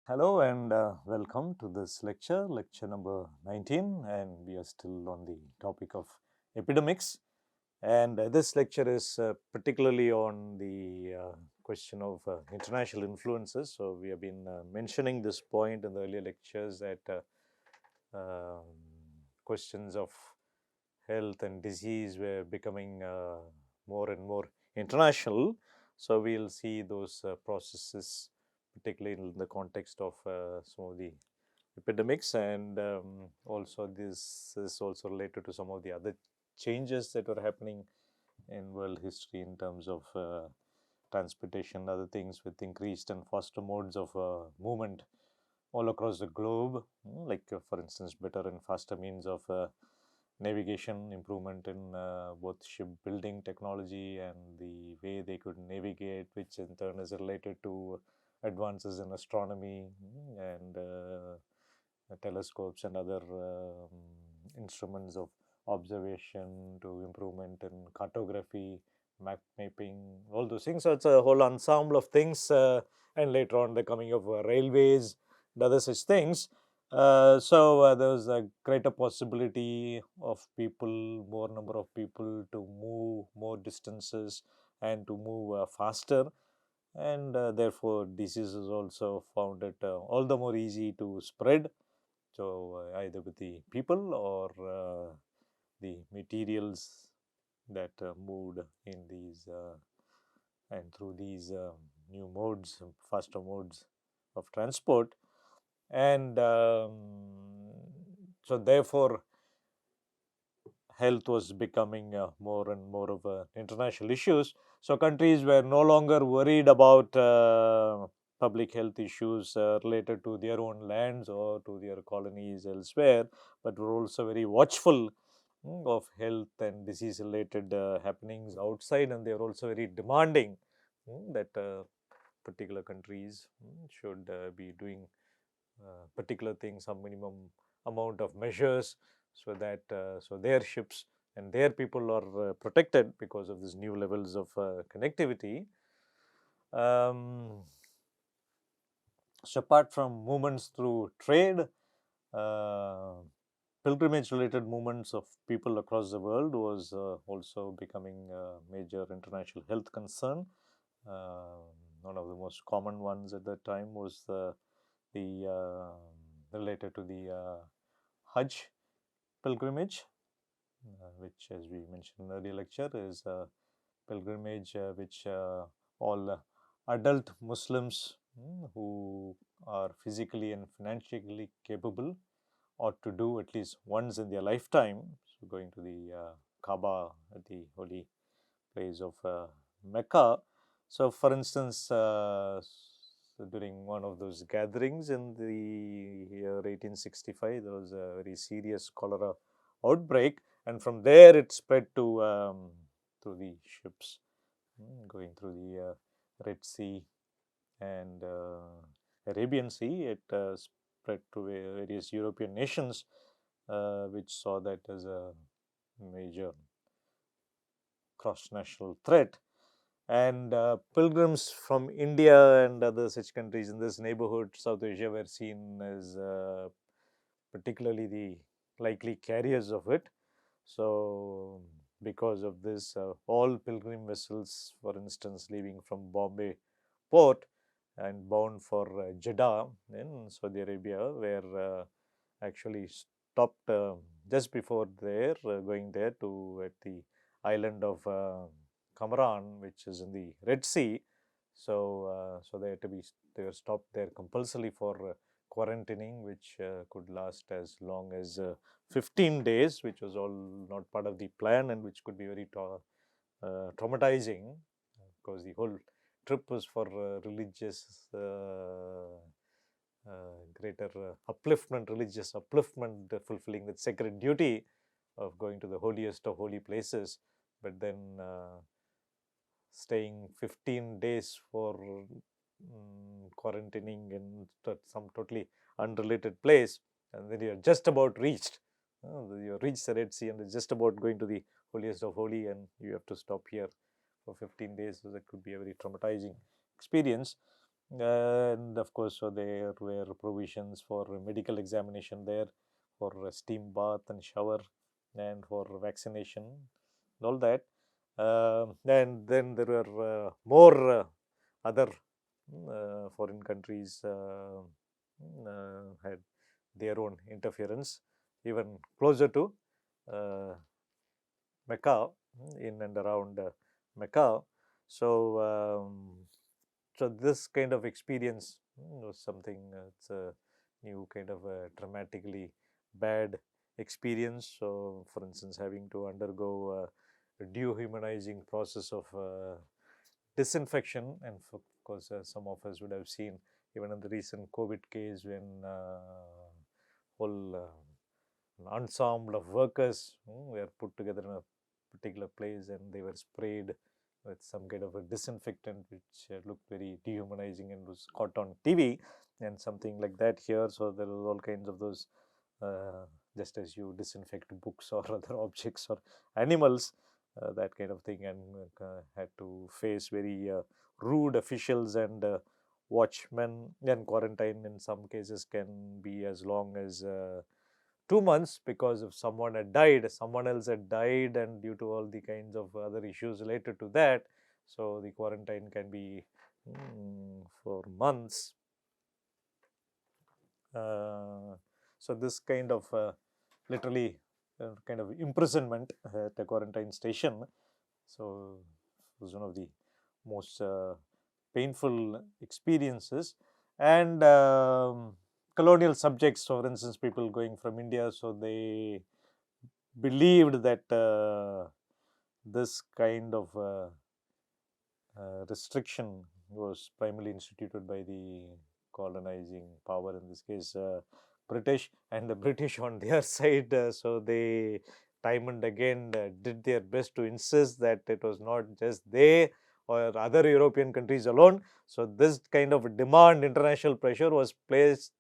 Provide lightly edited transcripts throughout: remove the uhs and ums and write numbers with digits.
Hello and welcome to this lecture number 19, and we are still on the topic of epidemics. And this lecture is particularly on the question of international influences. So, we have been mentioning this point in the earlier lectures that questions of health and disease were becoming more and more international. So, we will see those processes, particularly in the context of some of the epidemics, and also this is also related to some of the other changes that were happening in world history in terms of transportation and other things, with increased and faster modes of movement all across the globe, like for instance better and faster means of navigation, improvement in both shipbuilding technology and the way they could navigate, which in turn is related to advances in astronomy and telescopes and other instruments of observation, to improvement in cartography, map mapping, all those things. So it's a whole ensemble of things, and later on the coming of railways and other such things. So there's a greater possibility of people, more number of people to move more distances and to move faster, and therefore diseases also found it all the more easy to spread. So either with the people or the materials that moved in these and through these new modes, faster modes of transport. And so therefore health was becoming more and more of international issues. So countries were no longer worried about public health issues related to their own lands or to their colonies elsewhere, but were also very watchful of health and disease related happenings outside, and they were also very demanding that particular countries should be doing particular things, some minimum amount of measures, so that so their ships and their people are protected because of these new levels of connectivity. So apart from movements through trade, uh, pilgrimage related movements of people across the world was also becoming a major international health concern. Uh, One of the most common ones at that time was the related to the Hajj pilgrimage, which, as we mentioned in the earlier lecture, is a pilgrimage which all adult Muslims who are physically and financially capable ought to do at least once in their lifetime. So, going to the Kaaba, the holy place of Mecca. So, for instance, during one of those gatherings in the year 1865, there was a very serious cholera outbreak, and from there it spread to through the ships going through the Red Sea and Arabian Sea. It spread to various European nations, which saw that as a major cross-national threat. And pilgrims from India and other such countries in this neighborhood, South Asia, were seen as particularly the likely carriers of it. So, because of this, all pilgrim vessels, for instance, leaving from Bombay port and bound for Jeddah in Saudi Arabia, were actually stopped just before there, going there to at the island of Kamran, which is in the Red Sea. So they had to be they were stopped there compulsorily for quarantining, which could last as long as 15 days, which was all not part of the plan and which could be very traumatizing, because the whole trip was for religious greater upliftment, religious upliftment, fulfilling the sacred duty of going to the holiest of holy places, but then staying 15 days for quarantining in some totally unrelated place, and then you're just about reached. You reached the Red Sea and it's just about going to the holiest of holy, and you have to stop here for 15 days. So that could be a very traumatizing experience. And of course, so there were provisions for medical examination there, for a steam bath and shower, and for vaccination, and all that. And then there were more other foreign countries had their own interference, even closer to uh, Mecca, in and around Mecca. So, so this kind of experience was something. It's a new kind of a dramatically bad experience. So, for instance, having to undergo a dehumanizing process of disinfection, and of course, some of us would have seen even in the recent COVID case when whole an ensemble of workers were put together in a particular place and they were sprayed with some kind of a disinfectant which looked very dehumanizing and was caught on TV and something like that here. So there was all kinds of those, uh, just as you disinfect books or other objects or animals, that kind of thing, and had to face very rude officials and watchmen, and quarantine in some cases can be as long as 2 months, because if someone had died, someone else had died, and due to all the kinds of other issues related to that, so the quarantine can be for months. So this kind of literally kind of imprisonment at a quarantine station, so it was one of the most painful experiences. And colonial subjects, for instance, people going from India, so they believed that this kind of restriction was primarily instituted by the colonizing power, in this case British, and the British on their side. So they time and again did their best to insist that it was not just they or other European countries alone. So this kind of demand, international pressure was placed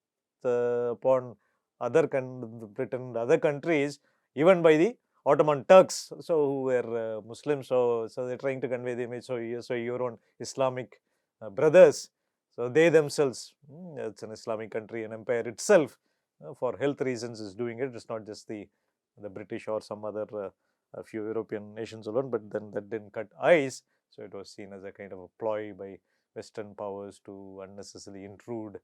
upon Britain, other countries, even by the Ottoman Turks, so who were Muslims. So they're trying to convey the image. So your own Islamic brothers, so they themselves, it's an Islamic country, an empire itself, for health reasons is doing it. It's not just the British or some other a few European nations alone, but then that didn't cut ice. So it was seen as a kind of a ploy by Western powers to unnecessarily intrude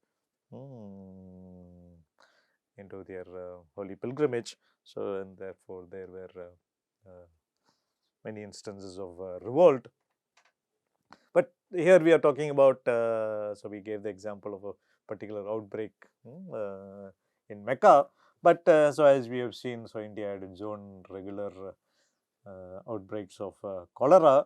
into their holy pilgrimage. So, and therefore there were many instances of revolt. But here we are talking about, so we gave the example of a particular outbreak in Mecca. But so as we have seen, so India had its own regular outbreaks of cholera,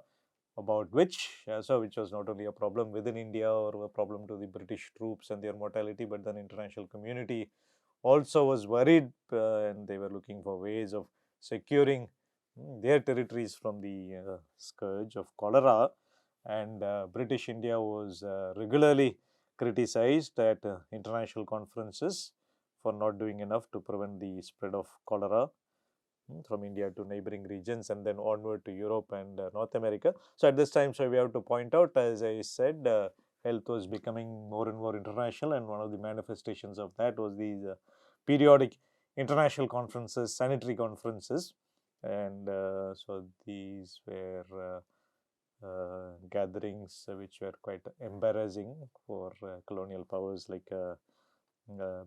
about which, which was not only a problem within India or a problem to the British troops and their mortality, but then international community also was worried, and they were looking for ways of securing their territories from the scourge of cholera. And British India was regularly criticized at international conferences for not doing enough to prevent the spread of cholera from India to neighboring regions and then onward to Europe and North America. So at this time, so we have to point out, as I said, health was becoming more and more international, and one of the manifestations of that was these periodic international conferences, sanitary conferences, and so these were gatherings which were quite embarrassing for colonial powers like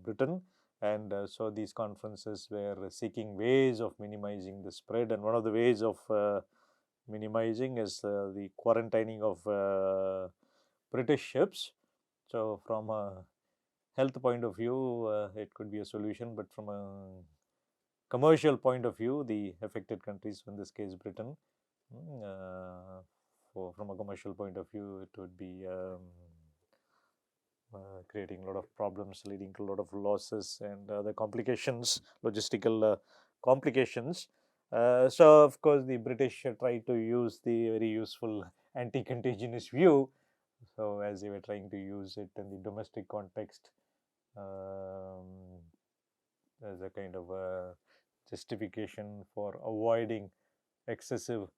Britain. And so these conferences were seeking ways of minimizing the spread, and one of the ways of minimizing is the quarantining of British ships. So from a health point of view, it could be a solution, but from a commercial point of view, the affected countries, in this case Britain, from a commercial point of view, it would be creating a lot of problems, leading to a lot of losses and other complications, logistical complications. So, of course, the British tried to use the very useful anti-contagious view. So, as they were trying to use it in the domestic context, as a kind of a justification for avoiding excessive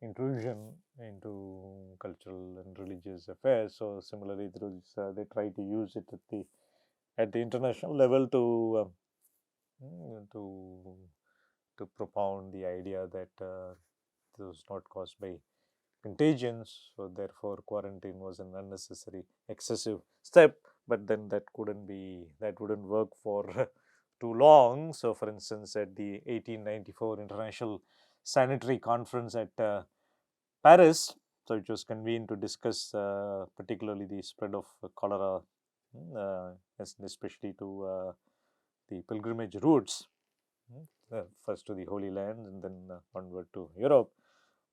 intrusion into cultural and religious affairs. So similarly, they try to use it at the international level to propound the idea that this was not caused by contagions, so therefore quarantine was an unnecessary, excessive step. But then that wouldn't work for too long. So, for instance, at the 1894 International Sanitary Conference at Paris, so it was convened to discuss particularly the spread of cholera, especially to the pilgrimage routes, first to the Holy Land and then onward to Europe.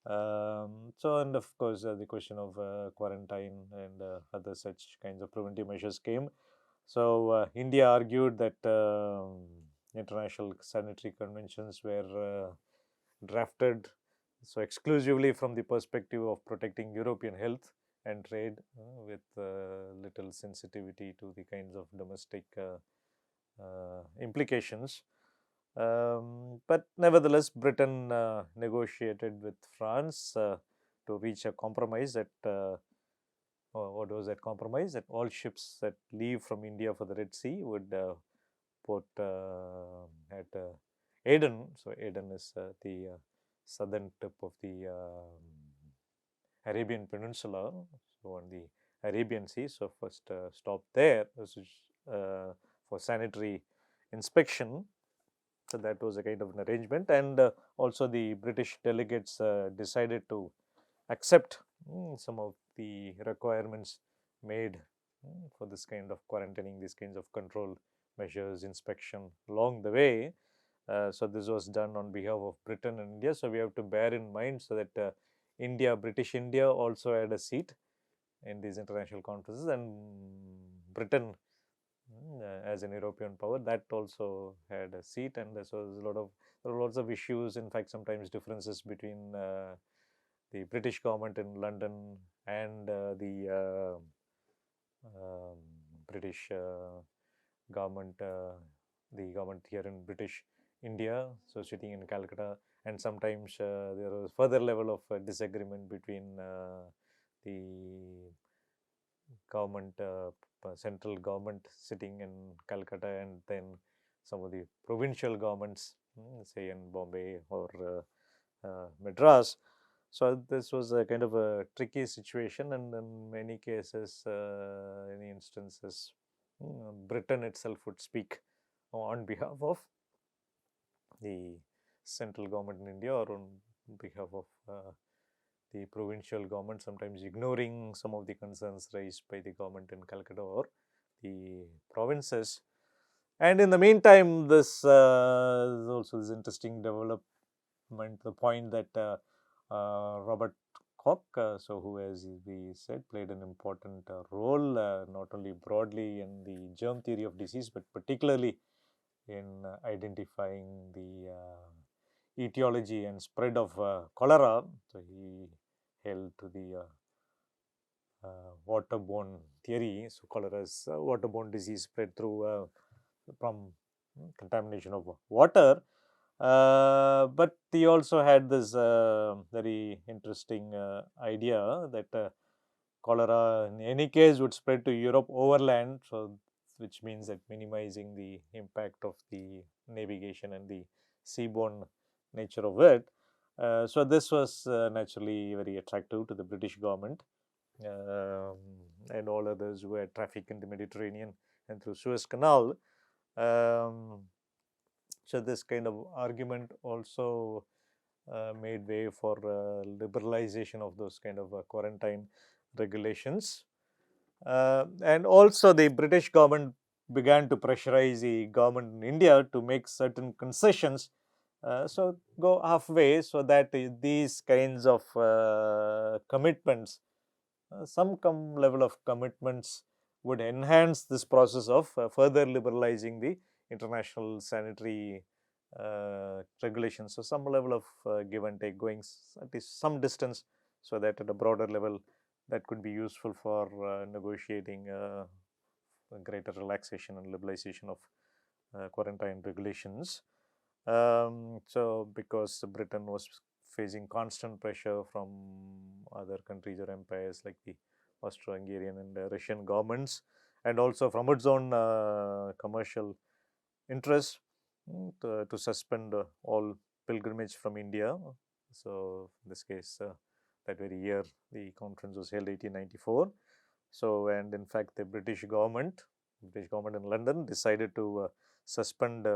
So, and of course, the question of quarantine and other such kinds of preventive measures came. So, India argued that international sanitary conventions were drafted so exclusively from the perspective of protecting European health and trade, with little sensitivity to the kinds of domestic implications. But nevertheless, Britain negotiated with France to reach a compromise that what was that compromise? That all ships that leave from India for the Red Sea would port at Aden. So Aden is the southern tip of the Arabian Peninsula, so on the Arabian Sea. So first stop there. This is for sanitary inspection. So that was a kind of an arrangement, and also the British delegates decided to accept some of the requirements made for this kind of quarantining, these kinds of control measures, inspection along the way. So this was done on behalf of Britain and India. So we have to bear in mind so that British India also had a seat in these international conferences, and Britain as an European power that also had a seat, and so there were lots of issues. In fact, sometimes differences between the British government in London and the British government, the government here in British India, so sitting in Calcutta, and sometimes there was further level of disagreement between the government, central government sitting in Calcutta, and then some of the provincial governments, say in Bombay or Madras. So this was a kind of a tricky situation, and in many cases, any instances, Britain itself would speak on behalf of the central government in India or on behalf of the provincial government, sometimes ignoring some of the concerns raised by the government in Calcutta or the provinces. And in the meantime, this is also this interesting development, the point that Robert Koch, so who, as we said, played an important role, not only broadly in the germ theory of disease, but particularly in identifying the etiology and spread of cholera. So he held to the waterborne theory. So cholera is waterborne disease spread through from contamination of water. But he also had this very interesting idea that cholera in any case would spread to Europe overland, so which means that minimizing the impact of the navigation and the seaborne nature of it. So this was naturally very attractive to the British government um, and all others who had traffic in the Mediterranean and through Suez Canal. Um, so this kind of argument also made way for liberalization of those kind of quarantine regulations. And also the British government began to pressurize the government in India to make certain concessions. So go halfway so that these kinds of commitments, some level of commitments would enhance this process of further liberalizing the international sanitary regulations. So some level of give and take, going at least some distance, so that at a broader level that could be useful for negotiating greater relaxation and liberalization of quarantine regulations. So because Britain was facing constant pressure from other countries or empires like the Austro-Hungarian and Russian governments, and also from its own commercial interest, to suspend all pilgrimage from India. So, in this case, that very year, the conference was held 1894. So, and in fact, the British government in London decided to suspend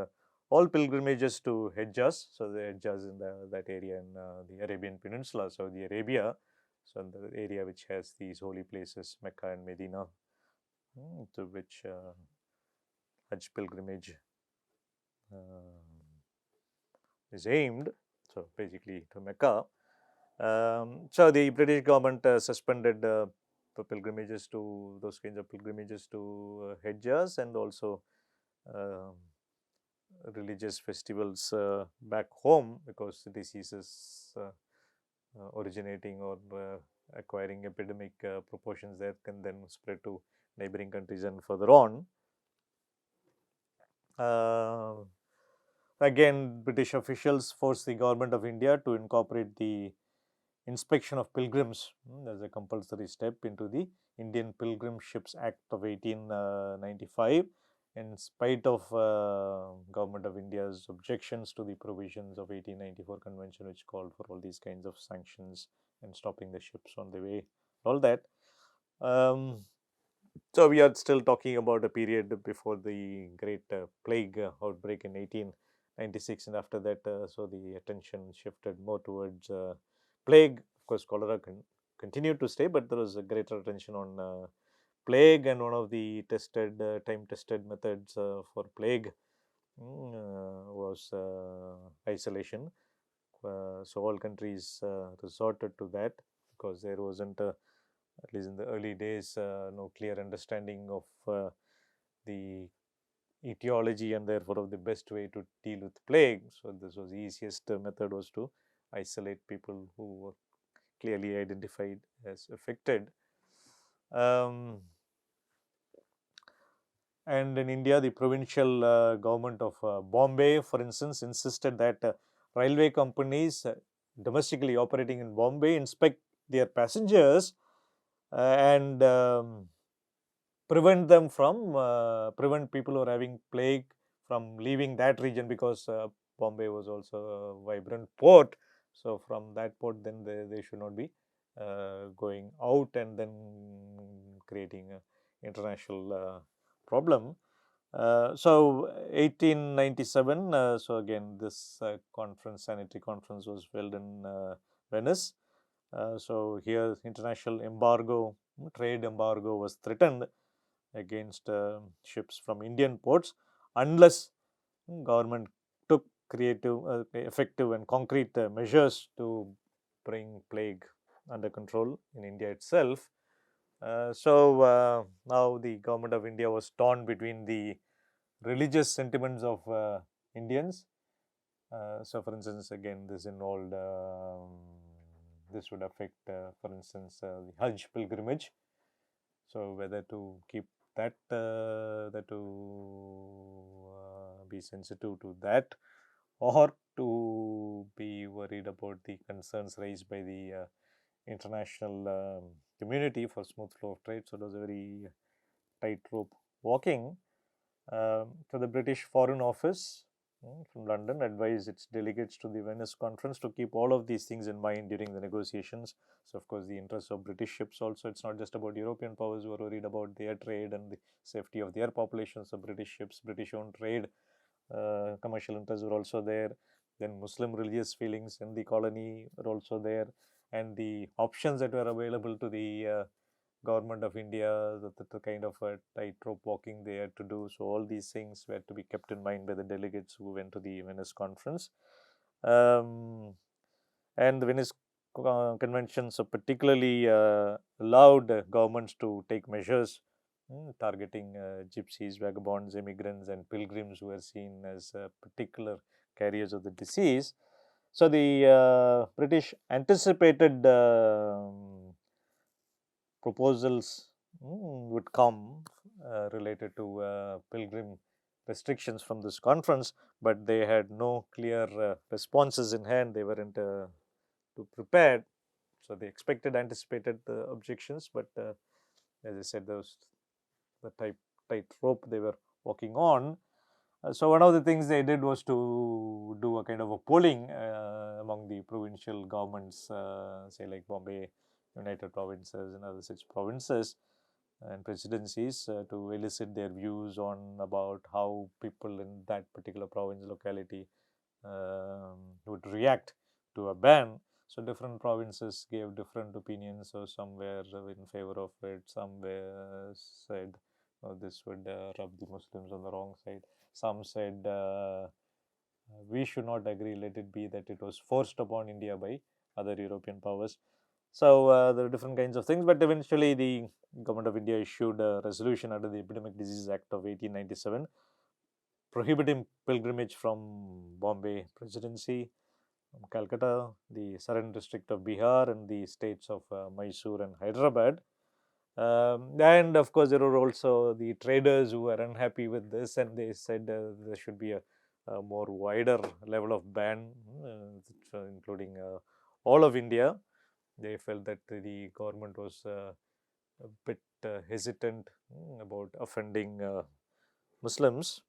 all pilgrimages to Hejaz. So, the Hejaz in that area in the Arabian Peninsula, Saudi Arabia. So, in the area which has these holy places, Mecca and Medina, to which Hajj pilgrimage is aimed. So, basically to Mecca. So, the British government suspended pilgrimages to those kinds of pilgrimages to Hejaz, and also religious festivals back home, because diseases originating or acquiring epidemic proportions that can then spread to neighboring countries and further on. Again, British officials forced the government of India to incorporate the inspection of pilgrims as a compulsory step into the Indian Pilgrim Ships Act of 1895, in spite of government of India's objections to the provisions of 1894 convention, which called for all these kinds of sanctions and stopping the ships on the way, all that. So, we are still talking about a period before the great plague outbreak in 1896, and after that, so the attention shifted more towards plague. Of course, cholera continued to stay, but there was a greater attention on plague, and one of the time-tested methods for plague was isolation. So, all countries resorted to that, because there wasn't, at least in the early days, no clear understanding of the etiology and therefore of the best way to deal with plague. So, this was the easiest method, was to isolate people who were clearly identified as affected. And in India, the provincial government of Bombay, for instance, insisted that railway companies domestically operating in Bombay inspect their passengers and prevent people who are having plague from leaving that region, because Bombay was also a vibrant port. So, from that port, then they should not be going out and then creating an international problem. So, 1897, so again this Sanitray conference was held in Venice. So, here international trade embargo was threatened against ships from Indian ports, unless government took effective and concrete measures to bring plague under control in India itself. So, now the government of India was torn between the religious sentiments of Indians. So, for instance, again this involved this would affect, for instance, the Hajj pilgrimage. So, whether to keep that, be sensitive to that, or to be worried about the concerns raised by the international community for smooth flow of trade. So, it was a very tightrope walking. So, the British Foreign Office from London advised its delegates to the Venice conference to keep all of these things in mind during the negotiations. So, of course, the interests of British ships also, it's not just about European powers who are worried about their trade and the safety of their populations. So, British ships, British owned trade, commercial interests were also there. Then Muslim religious feelings in the colony were also there, and the options that were available to the government of India, the kind of a tightrope walking they had to do. So, all these things were to be kept in mind by the delegates who went to the Venice conference. And the Venice Convention so particularly allowed governments to take measures targeting gypsies, vagabonds, immigrants, and pilgrims who were seen as particular carriers of the disease. So, the British anticipated proposals would come related to pilgrim restrictions from this conference, but they had no clear responses in hand. They weren't to prepare. So they anticipated the objections, but as I said, the tight rope they were walking on. So one of the things they did was to do a kind of a polling among the provincial governments, say like Bombay, United Provinces, and other such provinces and presidencies, to elicit their views on about how people in that particular province locality would react to a ban. So different provinces gave different opinions. So some were in favor of it, some were said, oh, this would rub the Muslims on the wrong side. Some said we should not agree, let it be that it was forced upon India by other European powers. So there are different kinds of things, but eventually the government of India issued a resolution under the Epidemic Disease Act of 1897 prohibiting pilgrimage from Bombay Presidency, Calcutta, the Southern District of Bihar, and the states of Mysore and Hyderabad. And of course, there were also the traders who were unhappy with this, and they said there should be a more wider level of ban, including all of India. They felt that the government was a bit hesitant about offending Muslims.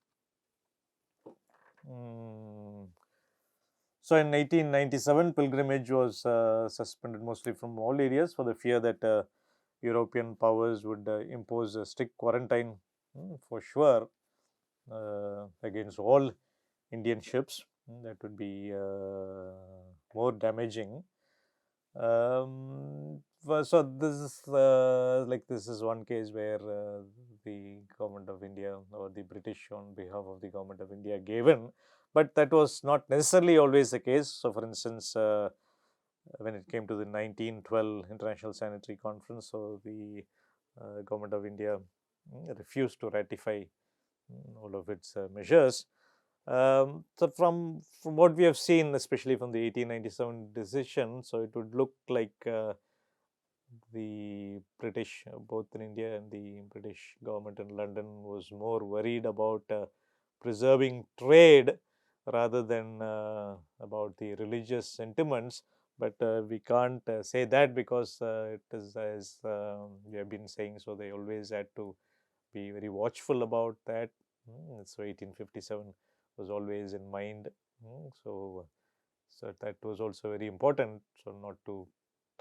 So in 1897, pilgrimage was suspended mostly from all areas for the fear that European powers would impose a strict quarantine for sure against all Indian ships. That would be more damaging. So this is one case where the government of India or the British on behalf of the government of India gave in, but that was not necessarily always the case. So for instance, when it came to the 1912 International Sanitary Conference, so the government of India refused to ratify all of its measures. So from what we have seen, especially from the 1897 decision, so it would look like the British, both in India and the British government in London, was more worried about preserving trade rather than about the religious sentiments. But we can't say that because it is, as we have been saying, so they always had to be very watchful about that. So 1857 was always in mind. So that was also very important. So not to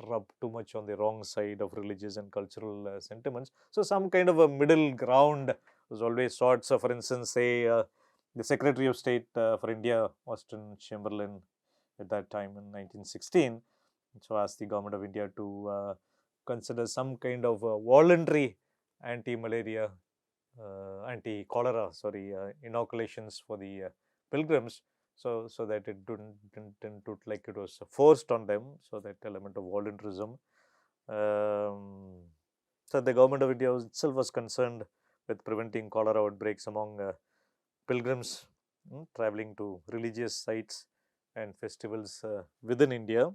rub too much on the wrong side of religious and cultural sentiments. So some kind of a middle ground was always sought. So for instance, say the Secretary of State for India, Austen Chamberlain, at that time in 1916, so asked the government of India to consider some kind of voluntary anti-malaria, anti-cholera, inoculations for the pilgrims, so that it didn't look like it was forced on them. So that element of voluntarism. So the government of India itself was concerned with preventing cholera outbreaks among pilgrims traveling to religious sites and festivals within India.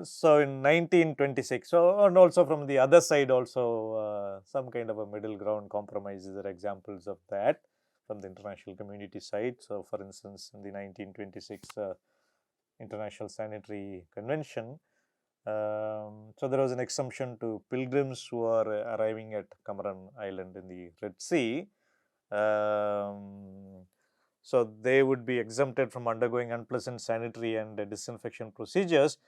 So in 1926, so and also from the other side also some kind of a middle ground compromises are examples of that from the international community side. So for instance, in the 1926 International Sanitary Convention, so there was an exemption to pilgrims who are arriving at Cameron Island in the Red Sea. So they would be exempted from undergoing unpleasant sanitary and disinfection procedures,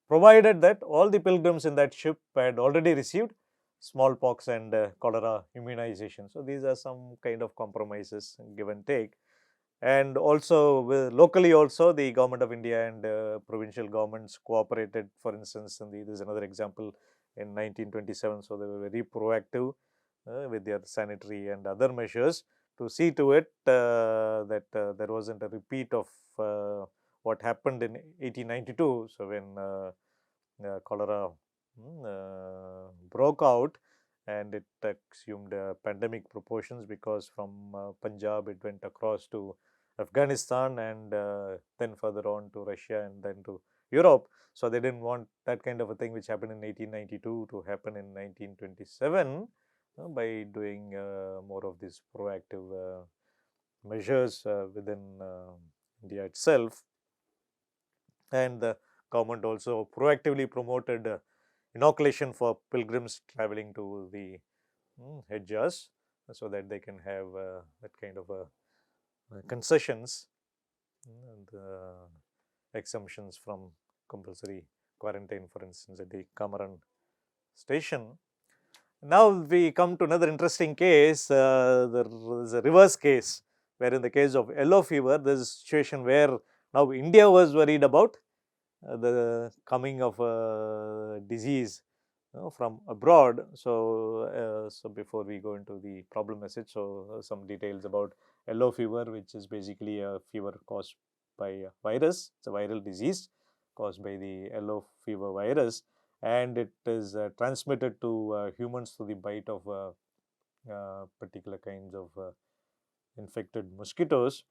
provided that all the pilgrims in that ship had already received smallpox and cholera immunization. So these are some kind of compromises, give and take. And also locally also the government of India and provincial governments cooperated. For instance, this is another example in 1927. So they were very proactive with their sanitary and other measures to see to it that there wasn't a repeat of what happened in 1892. So when cholera broke out, and it assumed pandemic proportions, because from Punjab it went across to Afghanistan and then further on to Russia and then to Europe. So they didn't want that kind of a thing which happened in 1892 to happen in 1927 by doing more of this proactive measures within India itself, and the government also proactively promoted inoculation for pilgrims traveling to the Hejaz, so that they can have that kind of concessions and exemptions from compulsory quarantine, for instance, at the Kamaran station. Now we come to another interesting case. There is a reverse case, where in the case of yellow fever, there is a situation where now India was worried about the coming of a disease from abroad. So before we go into the problem message, some details about yellow fever, which is basically a fever caused by a virus. It's a viral disease caused by the yellow fever virus, and it is transmitted to humans through the bite of particular kinds of infected mosquitoes.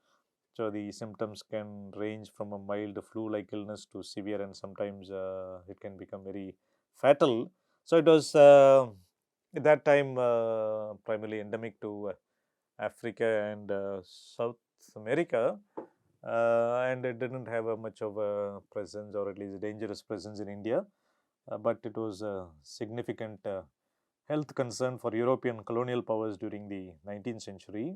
So the symptoms can range from a mild flu-like illness to severe, and sometimes it can become very fatal. So it was at that time primarily endemic to Africa and South America, and it didn't have a much of a presence, or at least a dangerous presence, in India. But it was a significant health concern for European colonial powers during the 19th century,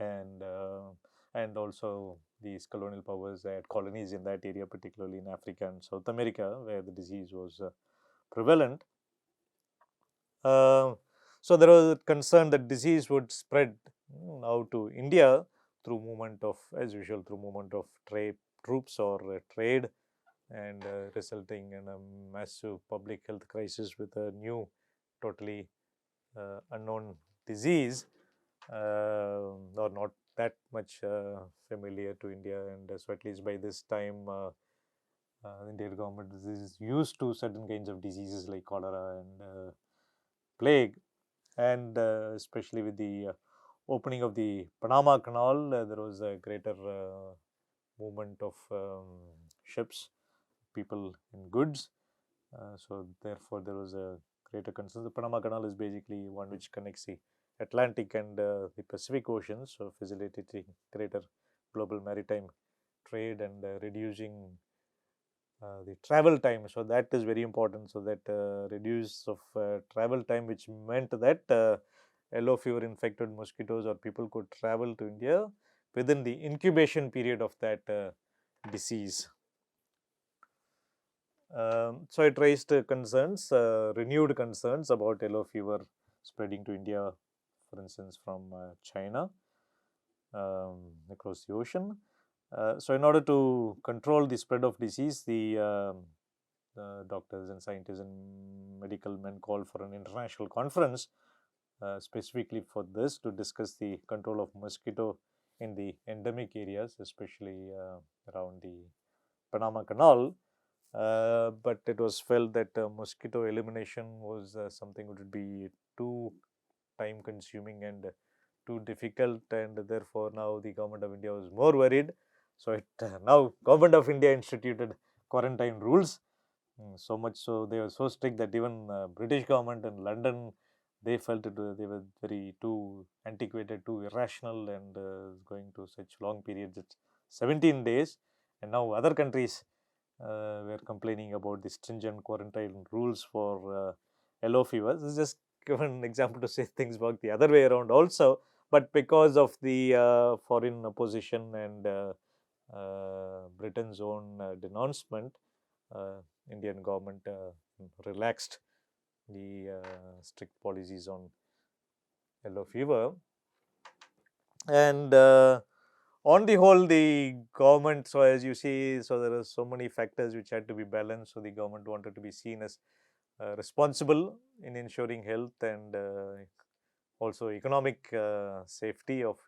and also these colonial powers had colonies in that area, particularly in Africa and South America, where the disease was prevalent. Uh, so there was a concern that disease would spread now to India through movement of, as usual, through movement of trade troops or trade, and resulting in a massive public health crisis with a new, totally unknown disease, or not that much familiar to India. And so at least by this time, Indian government is used to certain kinds of diseases like cholera and plague, and especially with the opening of the Panama Canal, there was a greater movement of ships, people, and goods. So therefore, there was a greater concern. The Panama Canal is basically one which connects the Atlantic and the Pacific Oceans, so facilitating greater global maritime trade and reducing the travel time. So that is very important. So that reduce of travel time, which meant that yellow fever infected mosquitoes or people could travel to India within the incubation period of that disease. So it raised concerns, renewed concerns about yellow fever spreading to India, for instance, from China across the ocean. So in order to control the spread of disease, the doctors and scientists and medical men called for an international conference specifically for this, to discuss the control of mosquito in the endemic areas, especially around the Panama Canal. But it was felt that mosquito elimination was something which would be too time consuming and too difficult, and therefore now the government of India was more worried. So it now government of India instituted quarantine rules. So much so they were so strict that even British government in London, they felt they were very too antiquated, too irrational, and going to such long periods. It's 17 days, and now other countries were complaining about the stringent quarantine rules for yellow fever. This is just given an example to say things work the other way around also. But because of the foreign opposition and Britain's own denouncement, uh, Indian government relaxed the strict policies on yellow fever. And on the whole, the government, so as you see, so there are so many factors which had to be balanced. So the government wanted to be seen as responsible in ensuring health and also economic safety of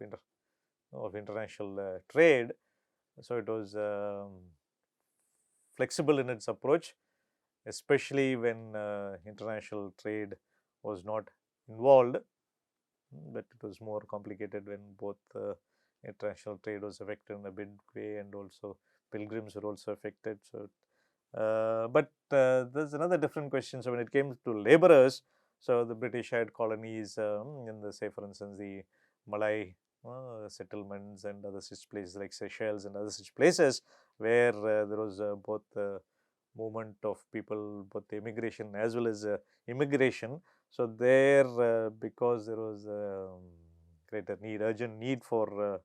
international trade. So it was flexible in its approach, especially when international trade was not involved. But it was more complicated when both international trade was affected in a big way, and also pilgrims were also affected. So, but there's another different question. So when it came to laborers, so the British had colonies in the, say for instance, the Malay settlements and other such places like Seychelles and other such places where there was both movement of people, both immigration as well as immigration. So there, because there was greater need, urgent need for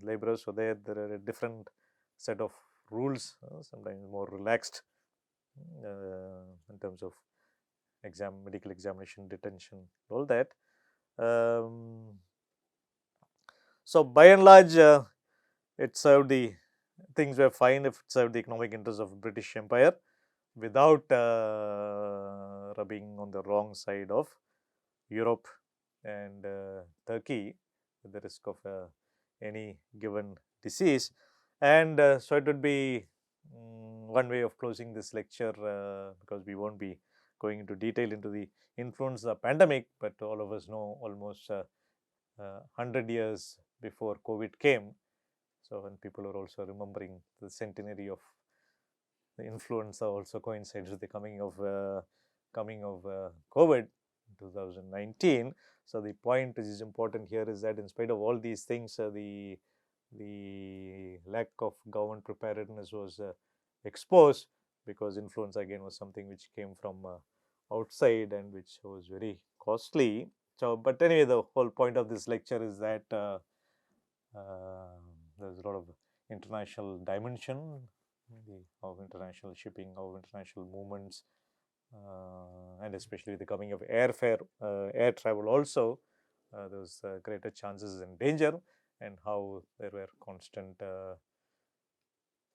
laborers, so there are a different set of rules, sometimes more relaxed in terms of medical examination, detention, all that. Um, so by and large, it served the things were fine if it served the economic interests of British Empire without rubbing on the wrong side of Europe and Turkey at the risk of any given disease. And so it would be one way of closing this lecture, because we won't be going into detail into the influenza pandemic, but all of us know almost 100 years before COVID came. So when people are also remembering the centenary of the influenza also coincides with the coming of COVID in 2019. So the point which is important here is that in spite of all these things, the lack of government preparedness was exposed, because influenza again was something which came from outside and which was very costly. So, but anyway, the whole point of this lecture is that there's a lot of international dimension of international shipping, of international movements, and especially the coming of air travel also, there was greater chances and danger, and how there were constant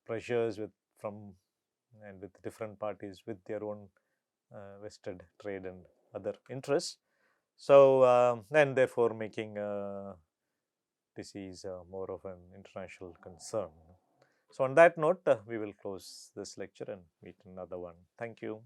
pressures from and with different parties with their own vested trade and other interests. So, and therefore making disease more of an international concern. So, on that note, we will close this lecture and meet another one. Thank you.